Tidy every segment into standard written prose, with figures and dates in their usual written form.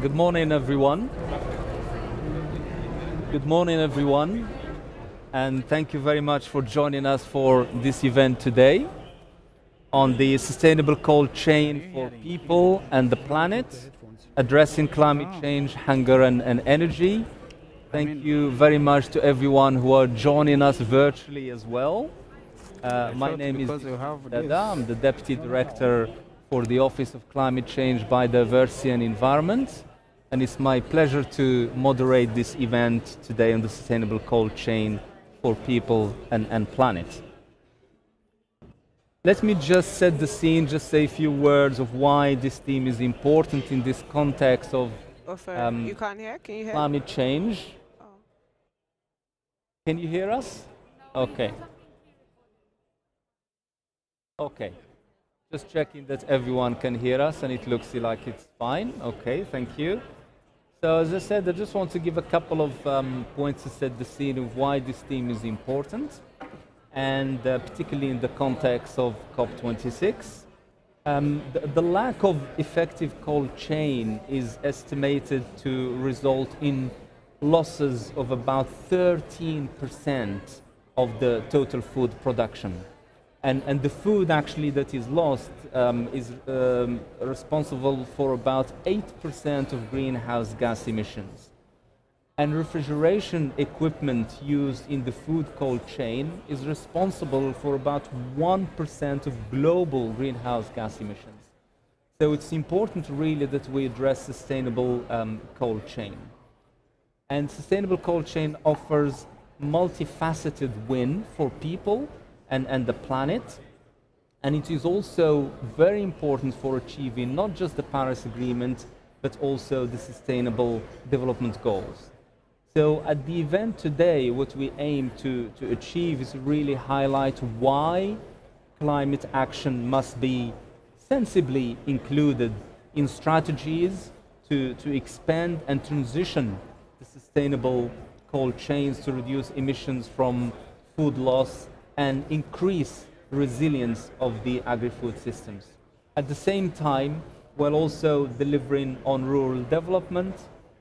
Good morning, everyone. Good morning, everyone. And thank you very much for joining us for this event today on the sustainable cold chain for people and the planet, addressing climate change, hunger, and energy. Thank you very much to everyone who are joining us virtually as well. My name is Dada. I'm the Deputy Director for the Office of Climate Change, Biodiversity and Environment. And it's my pleasure to moderate this event today on the sustainable cold chain for people and planet. Let me just set the scene, just say a few words of why this theme is important in this context of you can't hear? Can you hear? climate change. Oh. Can you hear us? Okay. Okay. Just checking that everyone can hear us and it looks like it's fine. Okay, thank you. So as I said, I just want to give a couple of points to set the scene of why this theme is important, and particularly in the context of COP26. The lack of effective cold chain is estimated to result in losses of about 13% of the total food production. And the food actually that is lost is responsible for about 8% of greenhouse gas emissions. And refrigeration equipment used in the food cold chain is responsible for about 1% of global greenhouse gas emissions. So it's important really that we address sustainable cold chain. And sustainable cold chain offers multifaceted win for people and the planet, and it is also very important for achieving not just the Paris Agreement but also the Sustainable Development Goals. So at the event today, what we aim to achieve is really highlight why climate action must be sensibly included in strategies to expand and transition the sustainable cold chains to reduce emissions from food loss and increase resilience of the agri-food systems. At the same time, while also delivering on rural development,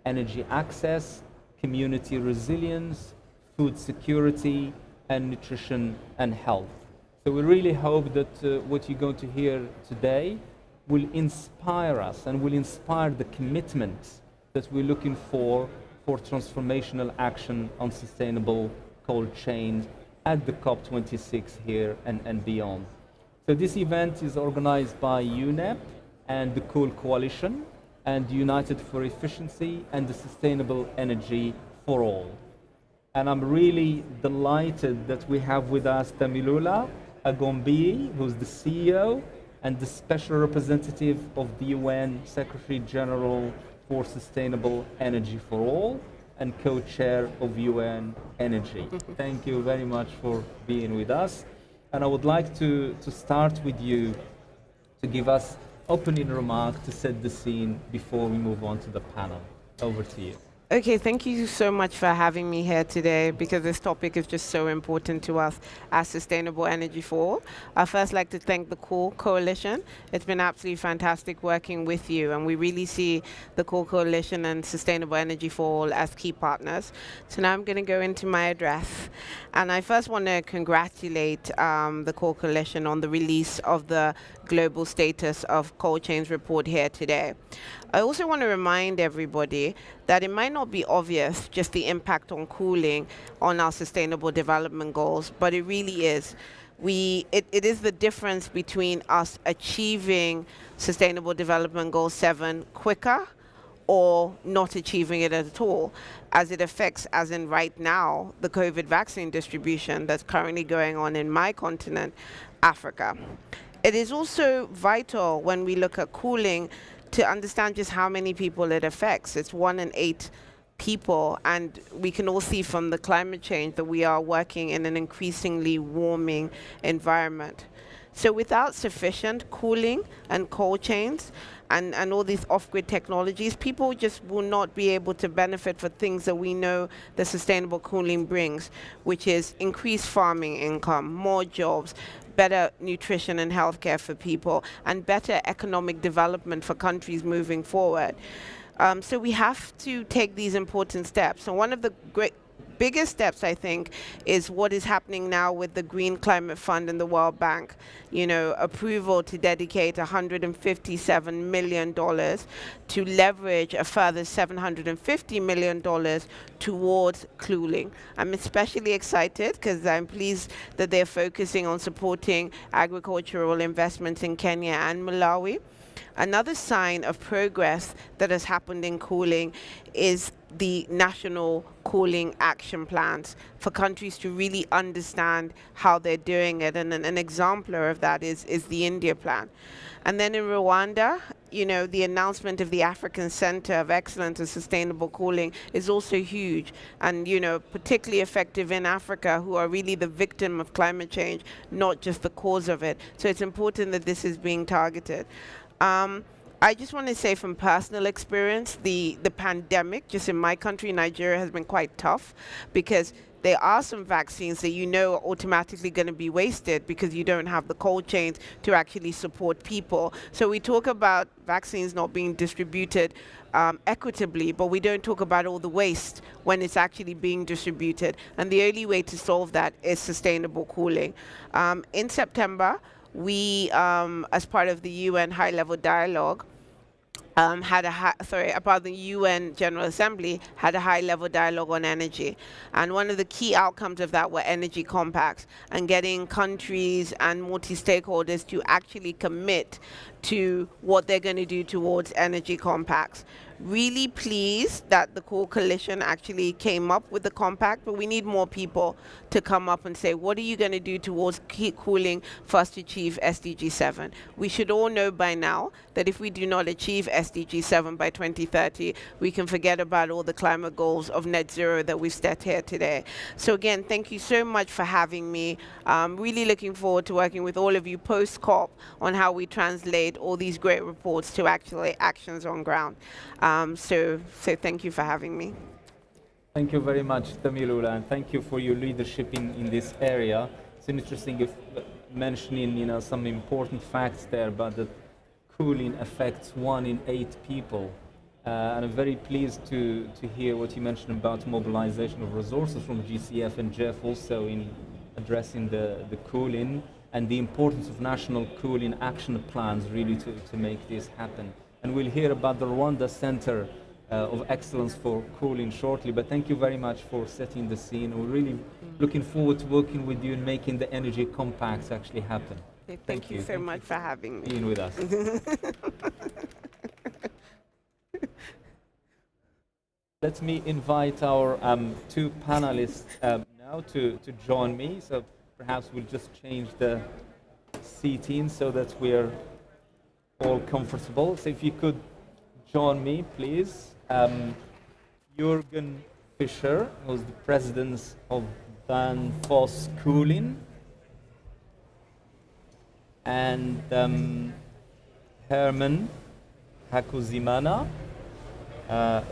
energy access, community resilience, food security, and nutrition and health. So we really hope that what you're going to hear today will inspire us and will inspire the commitments that we're looking for transformational action on sustainable cold chain at the COP26 here and beyond. So this event is organized by UNEP and the Cool Coalition and United for Efficiency and the Sustainable Energy for All. And I'm really delighted that we have with us Tamilula Agombii, who's the CEO and the Special Representative of the UN Secretary General for Sustainable Energy for All, and co-chair of UN Energy. Thank you very much for being with us. And I would like to start with you to give us opening remarks to set the scene before we move on to the panel. Over to you. Okay, thank you so much for having me here today, because this topic is just so important to us as Sustainable Energy for All. I'd first like to thank the Cool Coalition. It's been absolutely fantastic working with you, and we really see the Cool Coalition and Sustainable Energy for All as key partners. So now I'm going to go into my address. And I first want to congratulate the Coal Coalition on the release of the Global Status of Cold Chains report here today. I also want to remind everybody that it might not be obvious just the impact on cooling on our sustainable development goals, but it really is. It is the difference between us achieving Sustainable Development Goal 7 quicker or not achieving it at all, as it affects, as in right now, the COVID vaccine distribution that's currently going on in my continent, Africa. It is also vital when we look at cooling to understand just how many people it affects. It's 1 in 8 people, and we can all see from the climate change that we are working in an increasingly warming environment. So without sufficient cooling and cold chains and all these off-grid technologies, people just will not be able to benefit for things that we know the sustainable cooling brings, which is increased farming income, more jobs, better nutrition and healthcare for people, and better economic development for countries moving forward. So we have to take these important steps. And one of the biggest steps, I think, is what is happening now with the Green Climate Fund and the World Bank. You know, approval to dedicate $157 million to leverage a further $750 million towards cooling. I'm especially excited because I'm pleased that they're focusing on supporting agricultural investments in Kenya and Malawi. Another sign of progress that has happened in cooling is the national cooling action plans for countries to really understand how they're doing it. And an exemplar of that is the India plan. And then in Rwanda, you know, the announcement of the African Center of Excellence in Sustainable Cooling is also huge and, you know, particularly effective in Africa, who are really the victim of climate change, not just the cause of it. So it's important that this is being targeted. I just want to say from personal experience, the pandemic, just in my country, Nigeria, has been quite tough because there are some vaccines that you know are automatically going to be wasted because you don't have the cold chains to actually support people. So we talk about vaccines not being distributed equitably, but we don't talk about all the waste when it's actually being distributed. And the only way to solve that is sustainable cooling. In September, we, as part of the UN high-level dialogue, about the UN General Assembly, had a high-level dialogue on energy. And one of the key outcomes of that were energy compacts and getting countries and multi-stakeholders to actually commit to what they're going to do towards energy compacts. Really pleased that the Cool Coalition actually came up with the compact, but we need more people to come up and say, what are you going to do towards cooling for us to achieve SDG 7? We should all know by now that if we do not achieve SDG 7 by 2030, we can forget about all the climate goals of net zero that we've set here today. So again, thank you so much for having me. I'm really looking forward to working with all of you post-COP on how we translate all these great reports to actually actions on ground. So thank you for having me. Thank you very much, Tamilula, and thank you for your leadership in this area. It's interesting mentioning, you know, some important facts there, but that cooling affects 1 in 8 people. And I'm very pleased to hear what you mentioned about mobilization of resources from GCF and Jeff also in addressing the cooling and the importance of national cooling action plans really to make this happen. And we'll hear about the Rwanda Center of Excellence for Cooling shortly, but thank you very much for setting the scene. We're really looking forward to working with you and making the energy compacts actually happen. Thank you so much for having me. Being with us. Let me invite our 2 panelists now to join me. So perhaps we'll just change the seating so that we're all comfortable. So if you could join me, please. Jürgen Fischer, who's the president of Danfoss Cooling, and Herman Hakuzimana,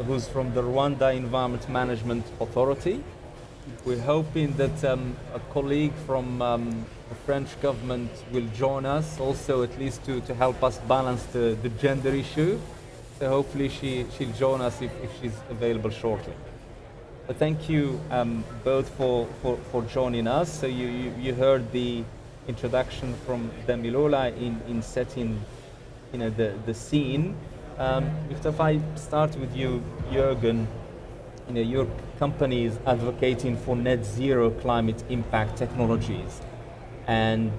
who's from the Rwanda Environment Management Authority. We're hoping that a colleague from the French government will join us also, at least to help us balance the gender issue. So hopefully she'll join us if she's available shortly. But thank you both for joining us. So you heard the introduction from Damilola in setting, you know, the scene. If I start with you, Jürgen, you know, your company is advocating for net zero climate impact technologies and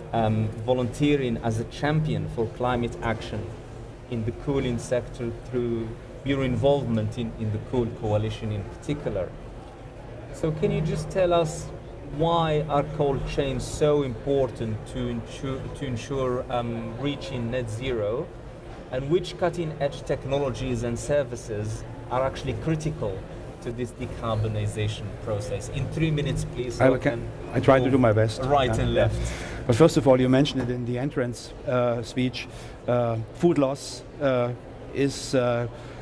volunteering as a champion for climate action in the cooling sector through your involvement in the Cool Coalition in particular. So can you just tell us why are cold chains so important to ensure reaching net zero, and which cutting-edge technologies and services are actually critical to this decarbonization process? In 3 minutes, please. So I try to do my best. Right and left. But first of all, you mentioned it in the entrance speech. Food loss is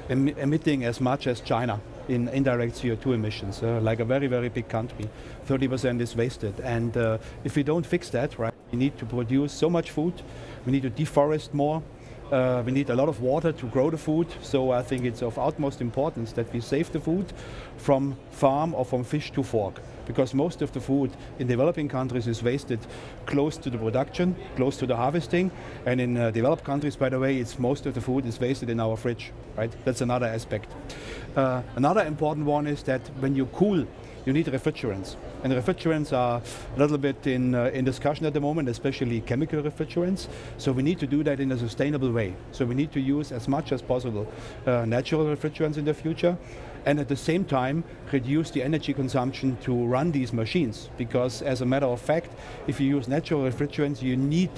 emitting as much as China in indirect CO2 emissions, like a very, very big country. 30% is wasted. And if we don't fix that, right, we need to produce so much food, we need to deforest more, We need a lot of water to grow the food, so I think it's of utmost importance that we save the food from farm or from fish to fork, because most of the food in developing countries is wasted close to the production, close to the harvesting, and in developed countries, by the way, most of the food is wasted in our fridge, right? That's another aspect. Another important one is that when you cool, you need refrigerants. And refrigerants are a little bit in discussion at the moment, especially chemical refrigerants. So we need to do that in a sustainable way. So we need to use as much as possible natural refrigerants in the future, and at the same time reduce the energy consumption to run these machines. Because as a matter of fact, if you use natural refrigerants, you need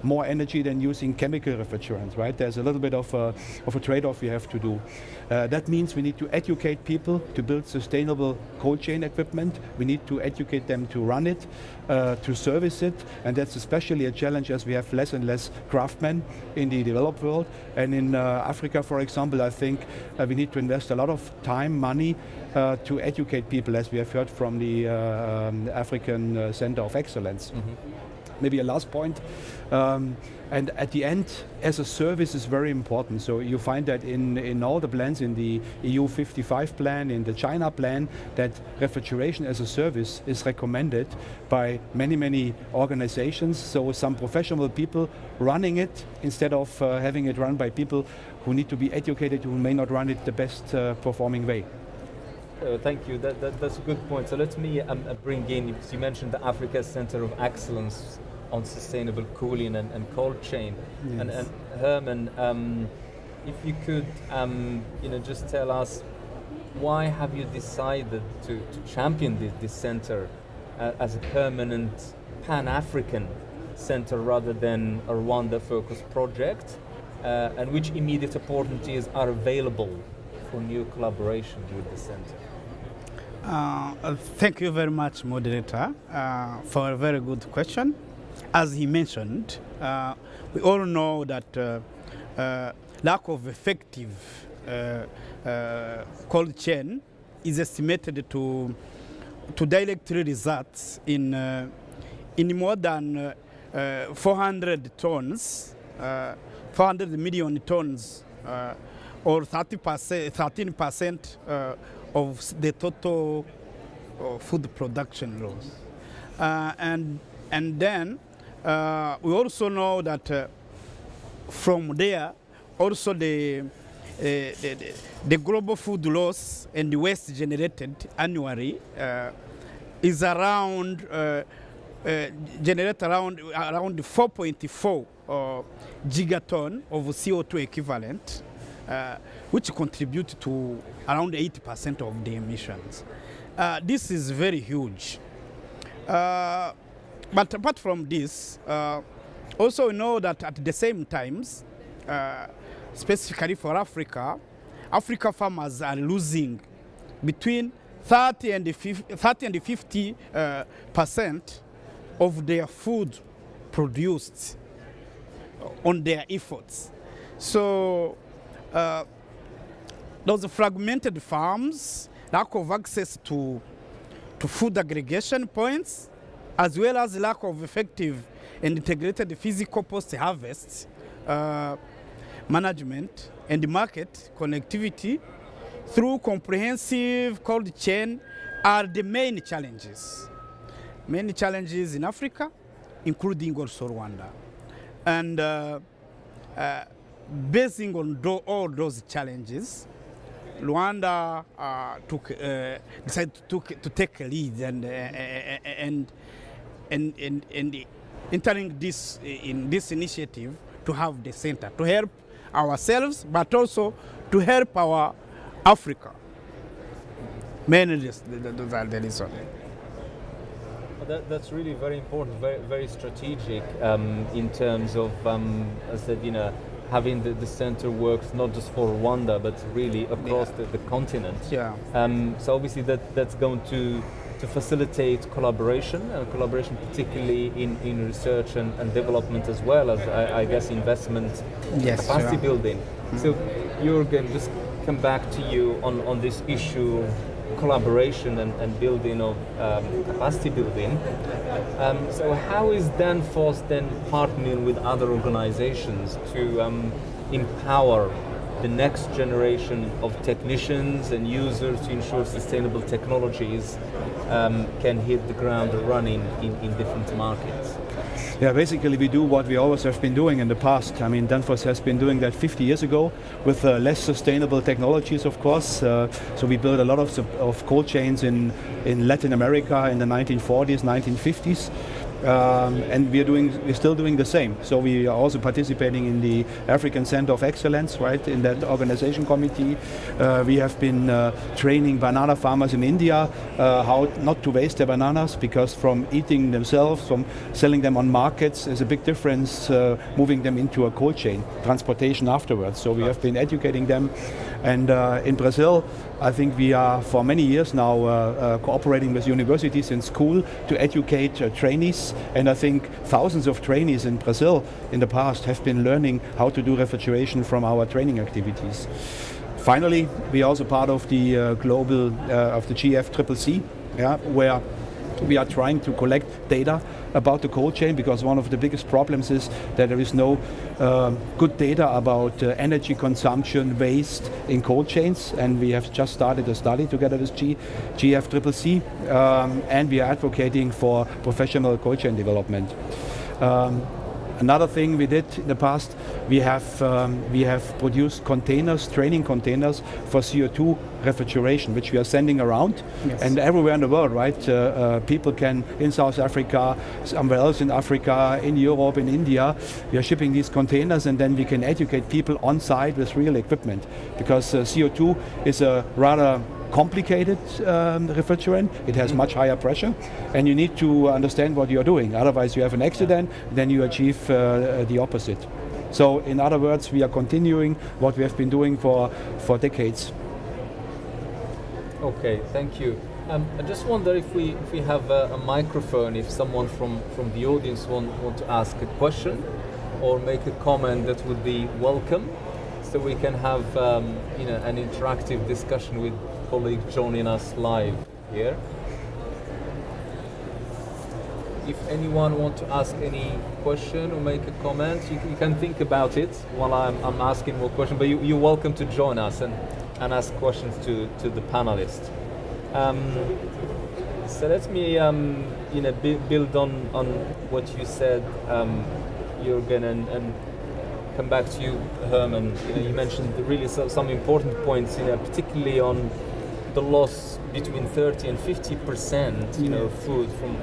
more energy than using chemical refrigerants, right? There's a little bit of a trade-off we have to do. That means we need to educate people to build sustainable cold chain equipment. We need to educate them to run it, to service it, and that's especially a challenge as we have less and less craftsmen in the developed world. And in Africa, for example, I think we need to invest a lot of time, money, to educate people, as we have heard from the African Center of Excellence. Maybe a last point. And at the end, as a service is very important. So you find that in all the plans, in the EU 55 plan, in the China plan, that refrigeration as a service is recommended by many, many organizations. So some professional people running it instead of having it run by people who need to be educated, who may not run it the best performing way. Thank you. That's a good point. So let me bring in, because you mentioned the Africa Center of Excellence on sustainable cooling and cold chain. Yes. And Herman, if you could, just tell us, why have you decided to champion this center as a permanent Pan-African center rather than a Rwanda-focused project, and which immediate opportunities are available for new collaboration with the center? Thank you very much, moderator, for a very good question. As he mentioned, we all know that lack of effective cold chain is estimated to directly result in more than 400 tons, 400 million tons, or 13% of the total food production loss. And then we also know that from there, also the global food loss and the waste generated annually is around generate around 4.4 gigaton of CO2 equivalent, which contribute to around 80% of the emissions. This is very huge. But apart from this, also we know that at the same times, specifically for Africa, farmers are losing between 30 and 50% of their food produced on their efforts. So those fragmented farms, lack of access to food aggregation points, as well as lack of effective and integrated physical post-harvest management and market connectivity through comprehensive cold chain are the main challenges. Many challenges in Africa, including also Rwanda. And basing on all those challenges, Rwanda decided to take a lead and entering this initiative to have the center to help ourselves, but also to help our Africa. Mainly, those are the reasons. That's really very important, very strategic in terms of, as I said, having the center works not just for Rwanda, but really across the continent. Yeah. So obviously that's going to facilitate collaboration, particularly in research and development, as well as, I guess, investment, capacity building. Mm-hmm. So Jürgen, just come back to you on this issue of collaboration and building of capacity building. So how is Danfoss then partnering with other organizations to empower the next generation of technicians and users to ensure sustainable technologies can hit the ground running in different markets? Yeah, basically we do what we always have been doing in the past. I mean, Danfoss has been doing that 50 years ago with less sustainable technologies, of course. So we built a lot of cold chains in Latin America in the 1940s, 1950s. And we're still doing the same. So we are also participating in the African Center of Excellence, right, in that organization committee. We have been training banana farmers in India how not to waste their bananas, because from eating themselves, from selling them on markets, there's a big difference moving them into a cold chain, transportation afterwards. So we have been educating them. And in Brazil, I think we are for many years now cooperating with universities and school to educate trainees, and I think thousands of trainees in Brazil in the past have been learning how to do refrigeration from our training activities. Finally, we are also part of the global of the GFCCC, yeah, where we are trying to collect data about the cold chain, because one of the biggest problems is that there is no good data about energy consumption, waste in cold chains, and we have just started a study together with GFCCC, and we are advocating for professional cold chain development. Another thing we did in the past, we have produced containers, training containers for CO2 refrigeration, which we are sending around, yes, and everywhere in the world, right? People can, in South Africa, somewhere else in Africa, in Europe, in India, we are shipping these containers, and then we can educate people on site with real equipment, because CO2 is a rather complicated refrigerant. It has much higher pressure, and you need to understand what you're doing. Otherwise you have an accident, then you achieve the opposite. So in other words, we are continuing what we have been doing for decades. Okay, thank you. I just wonder if we have a microphone, if someone from the audience want to ask a question or make a comment, that would be welcome, so we can have an interactive discussion with colleagues joining us live here. If anyone wants to ask any question or make a comment, you can think about it while I'm asking more questions, but you're welcome to join us and ask questions to the panelists. So let me build on what you said, Jürgen, and come back to you, Herman. You mentioned really some important points, particularly on the loss between 30 and 50%, food from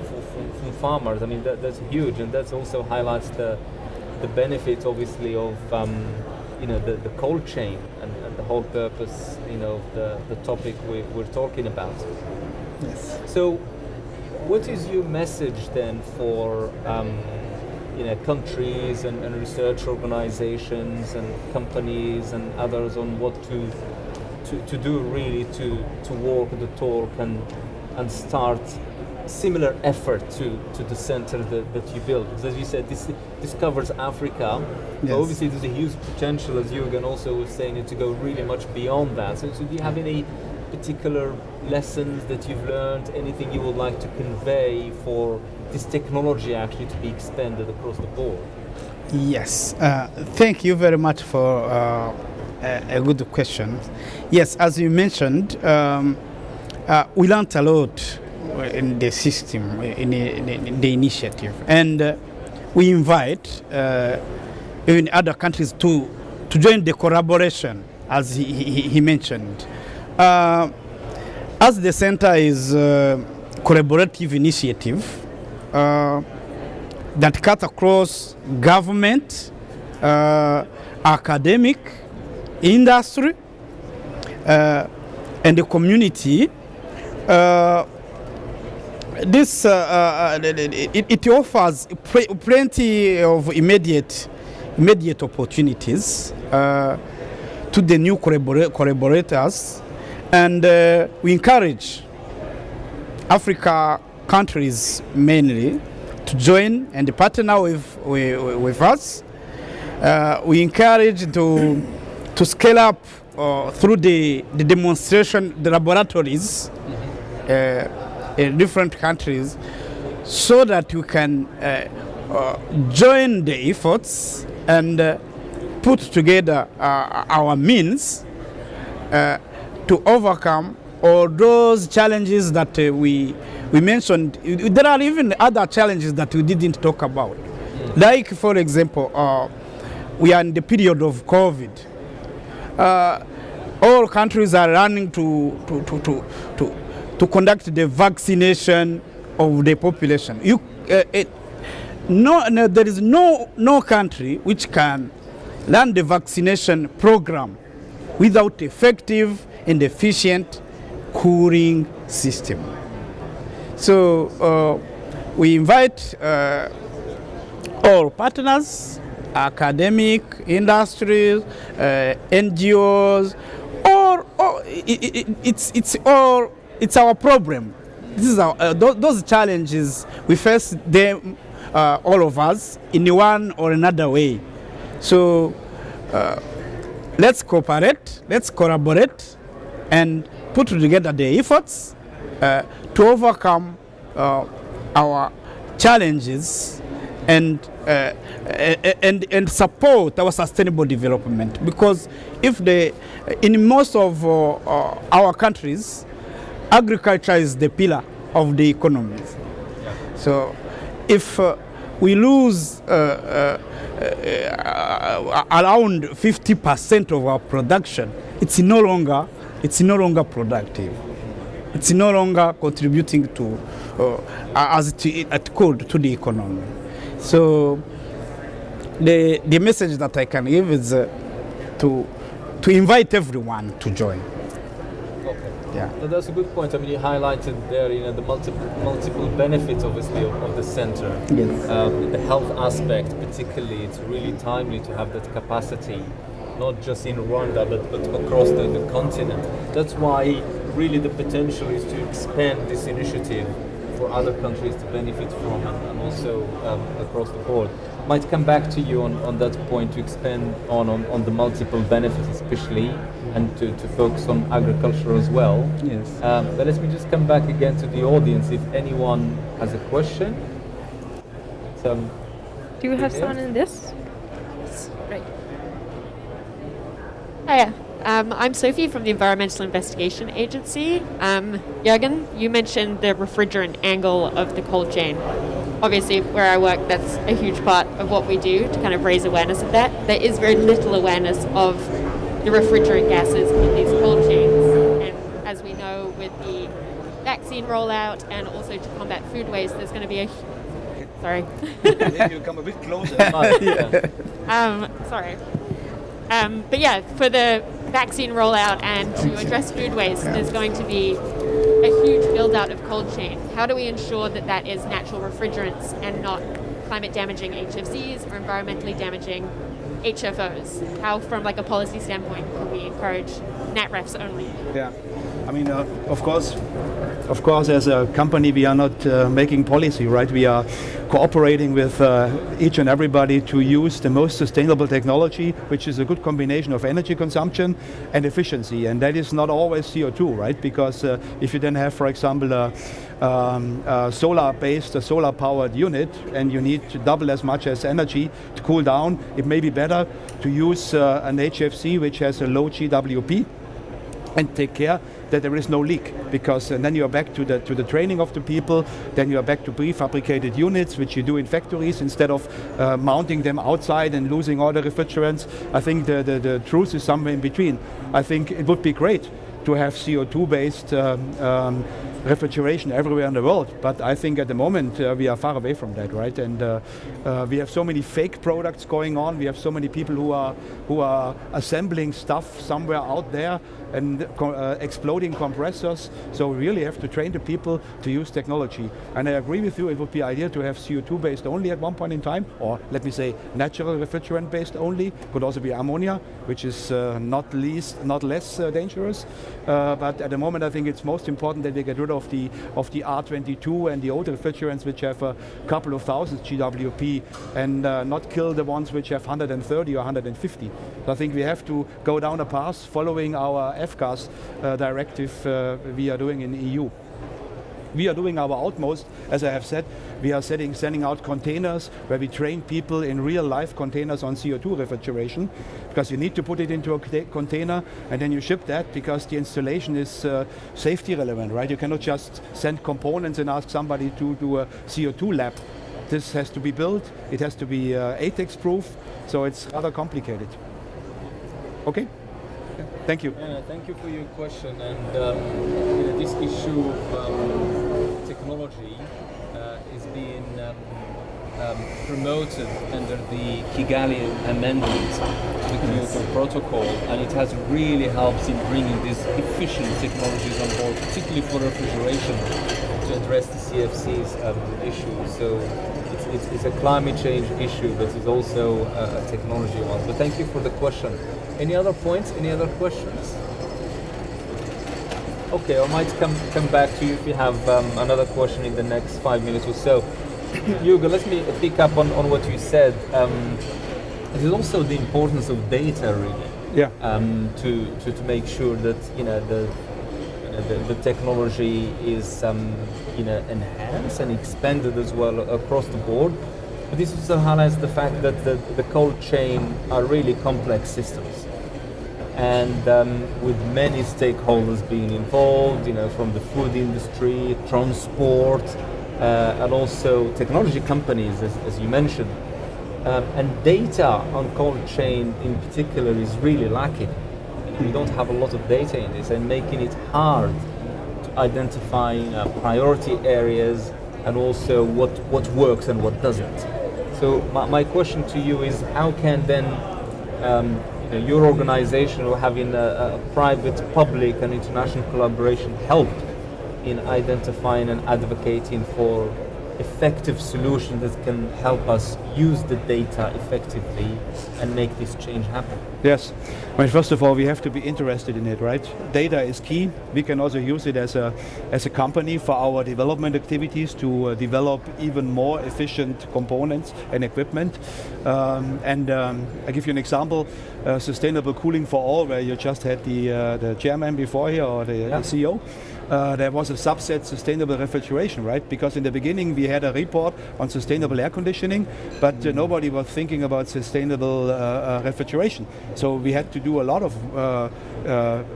farmers. I mean, that's huge, and that also highlights the benefit, obviously, of the cold chain and the whole purpose, of the topic we're talking about. Yes. So, what is your message then for countries and research organizations and companies and others on what to do really to walk the talk and start similar effort to the center that you built? Because as you said, this covers Africa, yes, but obviously there's a huge potential, as Jürgen also was saying, to go really much beyond that. So do you have any particular lessons that you've learned, anything you would like to convey for this technology actually to be expanded across the board? Yes, thank you very much for a good question. Yes, as you mentioned, we learned a lot in the system, in the initiative, and we invite even other countries to join the collaboration, as he mentioned. As the center is a collaborative initiative that cuts across government, academic, industry, and the community, it offers plenty of immediate opportunities to the new collaborators, and we encourage Africa countries mainly to join and partner with us. We encourage to scale up through the demonstration, the laboratories in different countries, so that we can join the efforts and put together our means to overcome all those challenges that we mentioned. There are even other challenges that we didn't talk about. Like, for example, we are in the period of COVID. All countries are running to conduct the vaccination of the population. There is no country which can run the vaccination program without effective and efficient cooling system. So we invite all partners, academic, industries, NGOs, it's our problem. This is those challenges we face them, all of us, in one or another way. So let's cooperate, let's collaborate, and put together the efforts to overcome our challenges and support our sustainable development. Because in most of our countries, agriculture is the pillar of the economy. So if we lose around 50% of our production, it's no longer productive. It's no longer contributing to as it could to the economy. So the message that I can give is to invite everyone to join. Yeah. So that's a good point. I mean, you highlighted there, the multiple benefits, obviously, of the center. Yes. The health aspect, particularly, it's really timely to have that capacity, not just in Rwanda, but across the continent. That's why, really, the potential is to expand this initiative for other countries to benefit from, and also across the board. Might come back to you on that point to expand on the multiple benefits, especially, and to focus on agriculture as well. Yes. But let me just come back again to the audience. If anyone has a question. Do we have someone in this? Right. Hiya. I'm Sophie from the Environmental Investigation Agency. Jürgen, you mentioned the refrigerant angle of the cold chain. Obviously, where I work, that's a huge part of what we do to kind of raise awareness of that. There is very little awareness of the refrigerant gases in these cold chains. And as we know, with the vaccine rollout and also to combat food waste, there's going to be a... Sorry. Maybe you come a bit closer. Sorry. But yeah, for the vaccine rollout and to address food waste, there's going to be a huge build-out of cold chain. How do we ensure that that is natural refrigerants and not climate-damaging HFCs or environmentally damaging HFOs? How, from like a policy standpoint, can we encourage nat refs only? Yeah, I mean, of course, as a company, we are not making policy, right? We are cooperating with each and everybody to use the most sustainable technology, which is a good combination of energy consumption and efficiency. And that is not always CO2, right? Because if you then have, for example, a solar-powered unit, and you need to double as much as energy to cool down, it may be better to use an HFC which has a low GWP and take care that there is no leak, because then you are back to the training of the people, then you are back to prefabricated units, which you do in factories, instead of mounting them outside and losing all the refrigerants. I think the truth is somewhere in between. I think it would be great to have CO2-based refrigeration everywhere in the world, but I think at the moment we are far away from that, right? And we have so many fake products going on. We have so many people who are assembling stuff somewhere out there and exploding compressors. So we really have to train the people to use technology. And I agree with you, it would be ideal to have CO2-based only at one point in time, or let me say natural refrigerant-based only. Could also be ammonia, which is not less dangerous. But at the moment, I think it's most important that we get rid of the R22 and the older refrigerants which have a couple of thousand GWP, and not kill the ones which have 130 or 150. So I think we have to go down a path following our F-gas directive we are doing in the EU. We are doing our utmost, as I have said. We are sending out containers where we train people in real life containers on CO2 refrigeration, because you need to put it into a container and then you ship that, because the installation is safety relevant, right? You cannot just send components and ask somebody to do a CO2 lab. This has to be built, it has to be ATEX proof, so it's rather complicated. Okay? Thank you. Yeah, thank you for your question. And this issue of technology is being promoted under the Kigali Amendment to the Kyoto Protocol, and it has really helped in bringing these efficient technologies on board, particularly for refrigeration, to address the CFC's issue. So it's a climate change issue, but it's also a technology one. But thank you for the question. Any other points? Any other questions? Okay, I might come back to you if you have another question in the next 5 minutes or so. Hugo, let me pick up on what you said. It is also the importance of data, really. Yeah. To make sure that the technology is enhanced and expanded as well across the board. But this also highlights the fact that the cold chain are really complex systems, and with many stakeholders being involved, from the food industry, transport, and also technology companies, as you mentioned. And data on cold chain in particular is really lacking. We don't have a lot of data in this, and making it hard to identify priority areas and also what works and what doesn't. So my question to you is, how can then your organization, or having a private, public and international collaboration, help in identifying and advocating for effective solutions that can help us use the data effectively and make this change happen? Yes. I mean, first of all, we have to be interested in it, right? Data is key. We can also use it as a company for our development activities to develop even more efficient components and equipment. I give you an example: sustainable cooling for all, where you just had the chairman before here, or the CEO. There was a subset, sustainable refrigeration, right? Because in the beginning we had a report on sustainable air conditioning, but nobody was thinking about sustainable refrigeration. So we had to do a lot of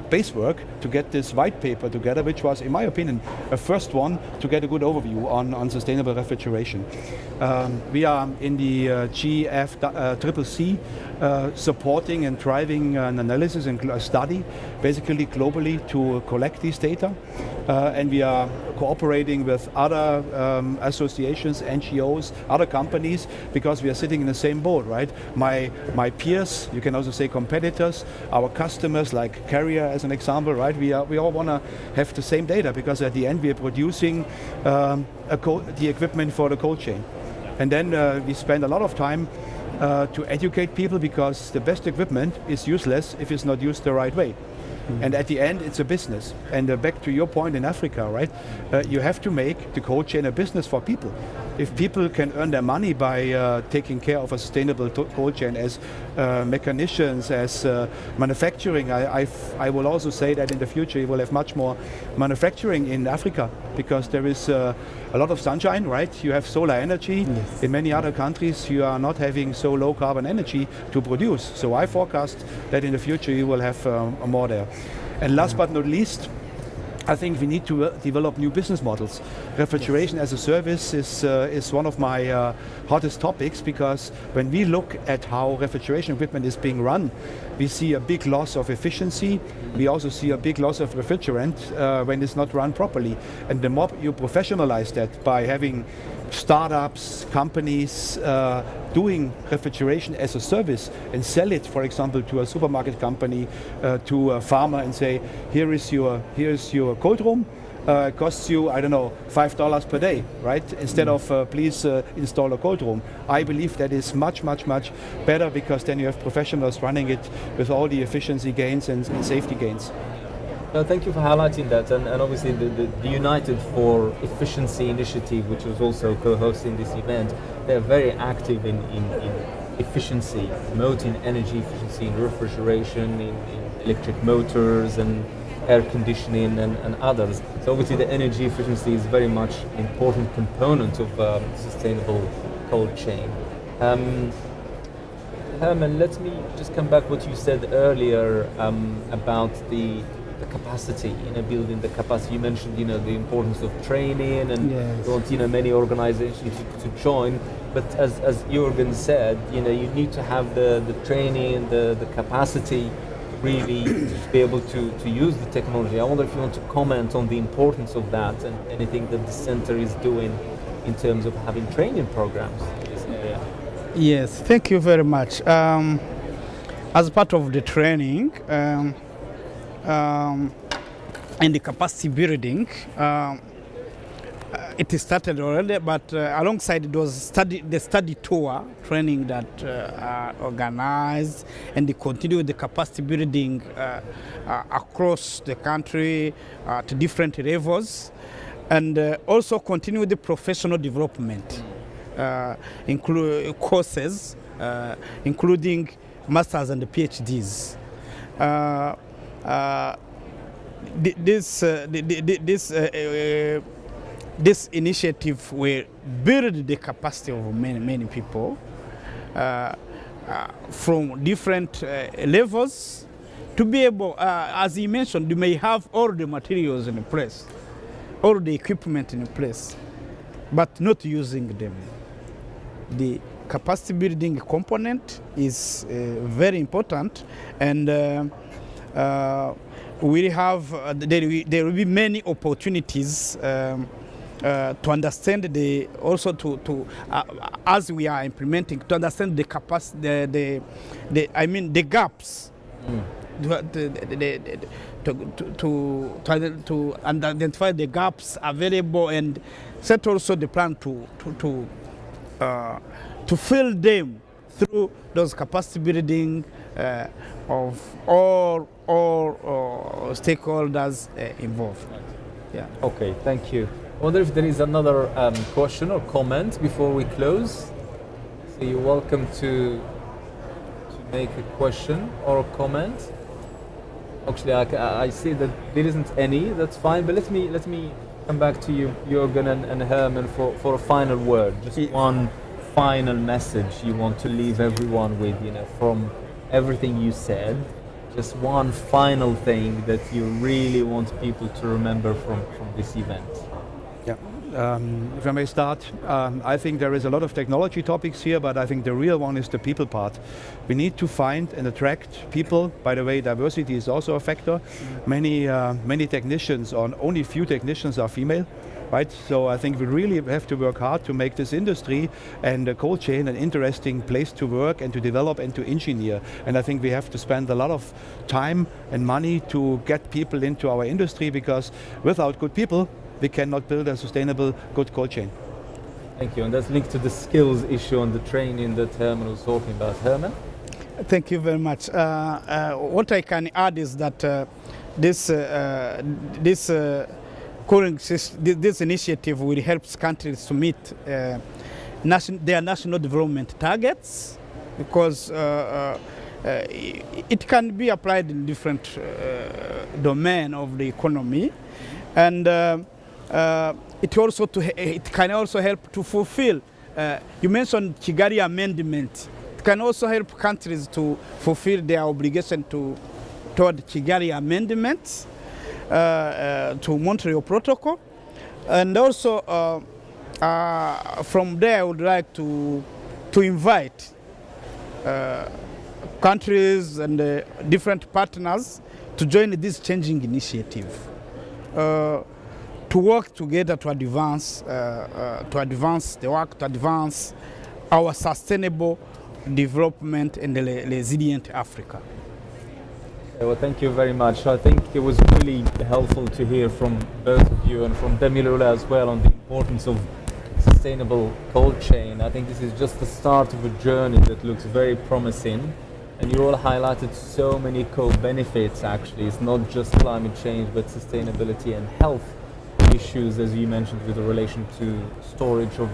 base work to get this white paper together, which was, in my opinion, a first one to get a good overview on sustainable refrigeration. We are in the GFCCC supporting and driving an analysis and a study, basically globally, to collect these data. And we are cooperating with other associations, NGOs, other companies, because we are sitting in the same boat, right? My peers, you can also say competitors, our customers, like Carrier as an example, right? We all want to have the same data, because at the end we are producing the equipment for the cold chain. And then we spend a lot of time to educate people, because the best equipment is useless if it's not used the right way. And at the end, it's a business. And back to your point in Africa, right? You have to make the cold chain a business for people. If people can earn their money by taking care of a sustainable cold chain as mechanicians, as manufacturing, I will also say that in the future you will have much more manufacturing in Africa, because there is a lot of sunshine, right? You have solar energy. Yes. In many other countries you are not having so low carbon energy to produce. So I forecast that in the future you will have more there. And last but not least, I think we need to develop new business models. Refrigeration as a service is one of my hottest topics, because when we look at how refrigeration equipment is being run, we see a big loss of efficiency. We also see a big loss of refrigerant when it's not run properly. And the more you professionalize that by having startups, companies doing refrigeration as a service and sell it, for example, to a supermarket company, to a farmer, and say, here is your cold room. It costs you, I don't know, $5 per day, right? Instead of please install a cold room. I believe that is much, much, much better, because then you have professionals running it with all the efficiency gains and safety gains. Thank you for highlighting that, and obviously the United for Efficiency initiative, which was also co-hosting this event, they're very active in efficiency, promoting energy efficiency in refrigeration, in electric motors, and air conditioning and others. So obviously the energy efficiency is very much an important component of sustainable cold chain. Herman, let me just come back what you said earlier about the capacity, building the capacity. You mentioned, the importance of training and Yes. you want, many organizations to join. But as Jürgen said, you need to have the training, the capacity to really be able to use the technology. I wonder if you want to comment on the importance of that and anything that the center is doing in terms of having training programs in this area. Yes, thank you very much. As part of the training and the capacity building, it started already, but alongside it was the study tour training that are organized, and they continue the capacity building across the country to different levels, and also continue the professional development. Include courses, including masters and PhDs. This initiative will build the capacity of many people from different levels to be able, as you mentioned, you may have all the materials in place, all the equipment in place, but not using them. The capacity building component is very important, and we have there will be many opportunities to understand as we are implementing, to understand the capacity, the gaps. To identify the gaps available and set also the plan to fill them through those capacity building of all stakeholders involved. Yeah. Okay, thank you. I wonder if there is another question or comment before we close. So you're welcome to make a question or a comment. Actually, I see that there isn't any. That's fine. But let me come back to you, Jürgen and Herman, for a final word. Just one final message you want to leave everyone with, from everything you said. Just one final thing that you really want people to remember from this event. Yeah. If I may start, I think there is a lot of technology topics here, but I think the real one is the people part. We need to find and attract people. By the way, diversity is also a factor. Many technicians, or only few technicians, are female. Right? So I think we really have to work hard to make this industry and the cold chain an interesting place to work and to develop and to engineer. And I think we have to spend a lot of time and money to get people into our industry, because without good people, we cannot build a sustainable, good cold chain. Thank you. And that's linked to the skills issue and the training that Herman was talking about. Herman? Thank you very much. What I can add is that this initiative will help countries to meet their national development targets, because it can be applied in different domains of the economy, and it can also help to fulfill. You mentioned Kigali Amendment. It can also help countries to fulfill their obligation toward Kigali Amendments. To Montreal Protocol, and also from there I would like to invite countries and different partners to join this changing initiative, to work together to advance our sustainable development and resilient Africa. Well, thank you very much. I think it was really helpful to hear from both of you and from Demirula as well on the importance of sustainable cold chain. I think this is just the start of a journey that looks very promising, and you all highlighted so many co-benefits. Actually, it's not just climate change, but sustainability and health issues, as you mentioned, with the relation to storage of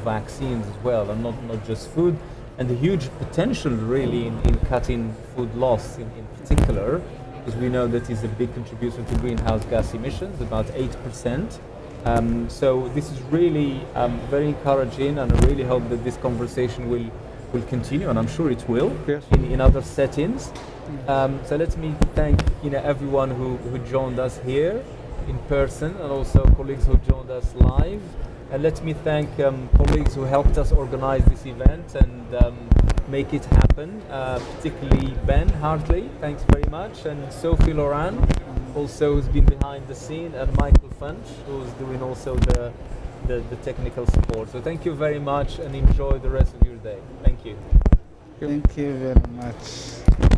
vaccines as well, and not just food. And the huge potential really in cutting food loss in particular, because we know that is a big contributor to greenhouse gas emissions, about 8%. So this is really very encouraging, and I really hope that this conversation will continue, and I'm sure it will, Yes. in other settings. So let me thank everyone who joined us here in person, and also colleagues who joined us live. And let me thank colleagues who helped us organize this event and make it happen, particularly Ben Hartley, thanks very much, and Sophie Loran, also who's been behind the scene, and Michael Funch, who's doing also the technical support. So thank you very much, and enjoy the rest of your day. Thank you. Thank you very much.